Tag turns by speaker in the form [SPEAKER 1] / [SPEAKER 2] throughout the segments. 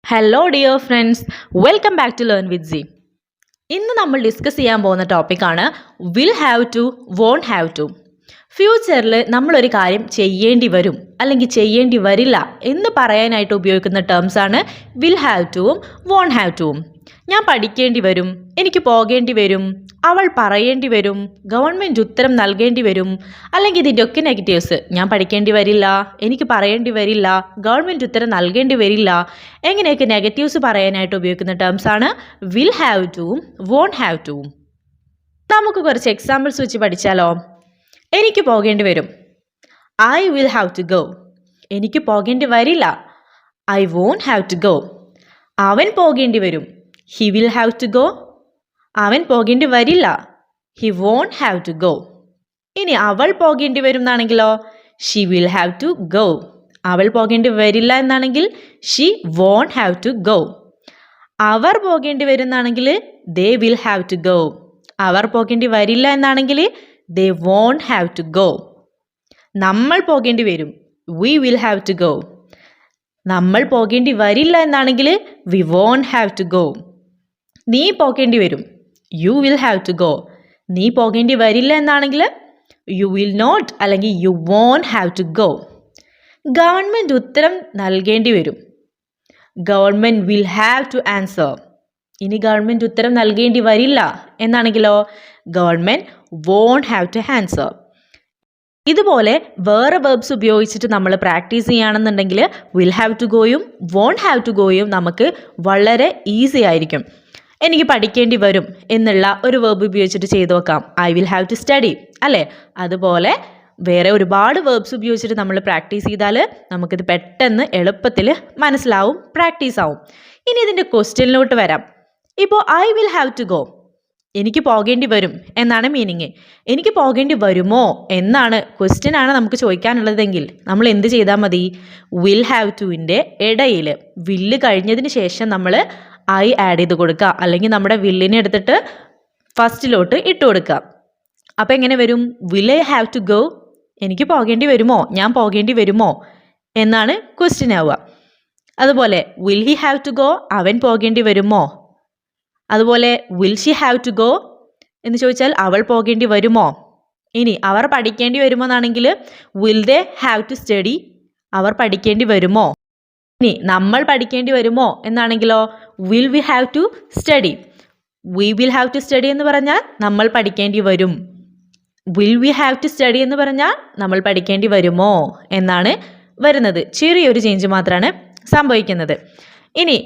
[SPEAKER 1] Hello dear friends, welcome back to learn with C. ഇന്ന് നമ്മൾ discuss ചെയ്യാൻ പോകുന്ന ടോപ്പിക്കാണ് will have to, won't have to. ഫ്യൂച്ചറിൽ നമ്മളൊരു കാര്യം ചെയ്യേണ്ടി വരും അല്ലെങ്കിൽ ചെയ്യേണ്ടി വരില്ല എന്ന് പറയാനായിട്ട് ഉപയോഗിക്കുന്ന ടേംസാണ് വിൽ ഹാവ് ടുവും വോണ്ട് ഹാവ് ടുവും. ഞാൻ പഠിക്കേണ്ടി വരും, എനിക്ക് പോകേണ്ടി വരും, അവൾ പറയേണ്ടി വരും, ഗവൺമെൻറ് ഉത്തരം നൽകേണ്ടി വരും, അല്ലെങ്കിൽ ഇതിൻ്റെയൊക്കെ നെഗറ്റീവ്സ്. ഞാൻ പഠിക്കേണ്ടി വരില്ല, എനിക്ക് പറയേണ്ടി വരില്ല, ഗവൺമെൻറ് ഉത്തരം നൽകേണ്ടി വരില്ല, എങ്ങനെയൊക്കെ നെഗറ്റീവ്സ് പറയാനായിട്ട് ഉപയോഗിക്കുന്ന ടേംസാണ് വിൽ ഹാവ് ടുവും വോണ്ട് ഹാവ് ടുവും. നമുക്ക് കുറച്ച് എക്സാമ്പിൾസ് വെച്ച് പഠിച്ചാലോ? എനിക്ക് പോകേണ്ടി വരും, I will have to go. എനിക്ക് പോകേണ്ടി വരില്ല, I won't have to go. അവൻ പോകേണ്ടി വരും, he will have to go. അവൻ പോകേണ്ടി വരില്ല, he won't have to go. ഇനി അവൾ പോകേണ്ടി വരും എന്നാണെങ്കിലോ, she will have to go. അവൾ പോകേണ്ടി വരില്ല എന്നാണെങ്കിൽ she won't have to go. അവർ പോകേണ്ടി വരും എന്നാണെങ്കിൽ they will have to go. അവർ പോകേണ്ടി വരില്ല എന്നാണെങ്കിൽ they won't have to go. നമ്മൾ പോകേണ്ടി വരും, we will have to go. നമ്മൾ പോകേണ്ടി വരില്ല എന്നാണെങ്കിൽ we won't have to go. നീ പോകേണ്ടി വരും, you will have to go. നീ പോകേണ്ടി വരില്ല എന്നാണെങ്കിൽ യു വിൽ നോട്ട് അല്ലെങ്കിൽ you won't have to go. Government ഉത്തരം നൽകേണ്ടി വരും, government will have to answer. ഇനി ഗവൺമെൻറ് ഉത്തരം നൽകേണ്ടി വരില്ല എന്നാണെങ്കിലോ, government won't have to answer. ഇതുപോലെ വേറെ വെർബ്സ് ഉപയോഗിച്ചിട്ട് നമ്മൾ പ്രാക്ടീസ് ചെയ്യുകയാണെന്നുണ്ടെങ്കിൽ വിൽ ഹാവ് ടു ഗോയും വോണ്ട് ഹാവ് ടു ഗോയും നമുക്ക് വളരെ ഈസി ആയിരിക്കും. എനിക്ക് പഠിക്കേണ്ടി വരും എന്നുള്ള ഒരു വെർബ് ഉപയോഗിച്ചിട്ട് ചെയ്ത് നോക്കാം, I will have to study അല്ലേ. അതുപോലെ വേറെ ഒരുപാട് വെർബ്സ് ഉപയോഗിച്ചിട്ട് നമ്മൾ പ്രാക്ടീസ് ചെയ്താൽ നമുക്കിത് പെട്ടെന്ന് എളുപ്പത്തിൽ മനസ്സിലാവും, പ്രാക്ടീസ് ആവും. ഇനി ഇതിൻ്റെ ക്വസ്റ്റ്യനിലോട്ട് വരാം. ഇപ്പോൾ I will have to go, എനിക്ക് പോകേണ്ടി വരും എന്നാണ് മീനിങ്. എനിക്ക് പോകേണ്ടി വരുമോ എന്നാണ് ക്വസ്റ്റ്യൻ ആണ് നമുക്ക് ചോദിക്കാനുള്ളതെങ്കിൽ നമ്മൾ എന്ത് ചെയ്താൽ മതി? വിൽ ഹാവ് ടുവിൻ്റെ ഇടയിൽ വില്ല് കഴിഞ്ഞതിന് ശേഷം നമ്മൾ ഐ ആഡ് ചെയ്ത് കൊടുക്കുക, അല്ലെങ്കിൽ നമ്മുടെ വില്ലിനെ എടുത്തിട്ട് ഫസ്റ്റിലോട്ട് ഇട്ട് കൊടുക്കുക. അപ്പോൾ എങ്ങനെ വരും? Will I have to go, എനിക്ക് പോകേണ്ടി വരുമോ, ഞാൻ പോകേണ്ടി വരുമോ എന്നാണ് ക്വസ്റ്റ്യൻ ആവുക. അതുപോലെ will he have to go, അവൻ പോകേണ്ടി വരുമോ. അതുപോലെ will she have to go എന്ന് ചോദിച്ചാൽ അവൾ പോകേണ്ടി വരുമോ. ഇനി അവർ പഠിക്കേണ്ടി വരുമോ എന്നാണെങ്കിൽ will they have to study, അവർ പഠിക്കേണ്ടി വരുമോ. ഇനി നമ്മൾ പഠിക്കേണ്ടി വരുമോ എന്നാണെങ്കിലോ, will we have to study. We will have to study എന്ന് പറഞ്ഞാൽ നമ്മൾ പഠിക്കേണ്ടി വരും. Will we have to study എന്ന് പറഞ്ഞാൽ നമ്മൾ പഠിക്കേണ്ടി വരുമോ എന്നാണ് വരുന്നത്. ചെറിയൊരു ചേഞ്ച് മാത്രമാണ് സംഭവിക്കുന്നത്. ഇനി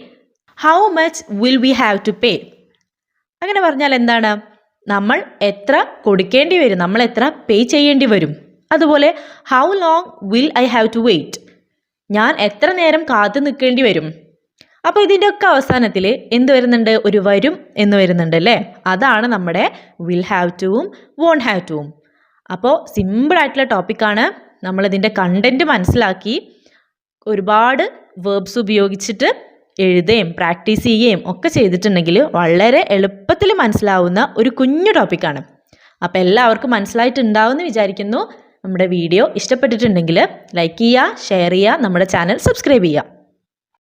[SPEAKER 1] how much will we have to pay, അങ്ങനെ പറഞ്ഞാൽ എന്താണ്? നമ്മൾ എത്ര കൊടുക്കേണ്ടി വരും, നമ്മൾ എത്ര പേ ചെയ്യേണ്ടി വരും. അതുപോലെ how long will I have to wait, ഞാൻ എത്ര നേരം കാത്തു നിൽക്കേണ്ടി വരും. അപ്പോൾ ഇതിൻ്റെ ഒക്കെ അവസാനത്തിൽ എന്ത് വരുന്നുണ്ട്? ഒരു വരും എന്ന് വരുന്നുണ്ട് അല്ലേ. അതാണ് നമ്മുടെ വിൽ ഹാവ് ടുവും വോണ്ട് ഹാവ് ടുവും. അപ്പോൾ സിമ്പിളായിട്ടുള്ള ടോപ്പിക്കാണ്. നമ്മളിതിൻ്റെ കണ്ടൻറ്റ് മനസ്സിലാക്കി ഒരുപാട് വേർബ്സ് ഉപയോഗിച്ചിട്ട് എഴുതുകയും പ്രാക്ടീസ് ചെയ്യുകയും ഒക്കെ ചെയ്തിട്ടുണ്ടെങ്കിൽ വളരെ എളുപ്പത്തിൽ മനസ്സിലാവുന്ന ഒരു കുഞ്ഞു ടോപ്പിക്കാണ്. അപ്പോൾ എല്ലാവർക്കും മനസ്സിലായിട്ടുണ്ടാവുമെന്ന് വിചാരിക്കുന്നു. നമ്മുടെ വീഡിയോ ഇഷ്ടപ്പെട്ടിട്ടുണ്ടെങ്കിൽ ലൈക്ക് ചെയ്യുക, ഷെയർ ചെയ്യുക, നമ്മുടെ ചാനൽ സബ്സ്ക്രൈബ് ചെയ്യുക.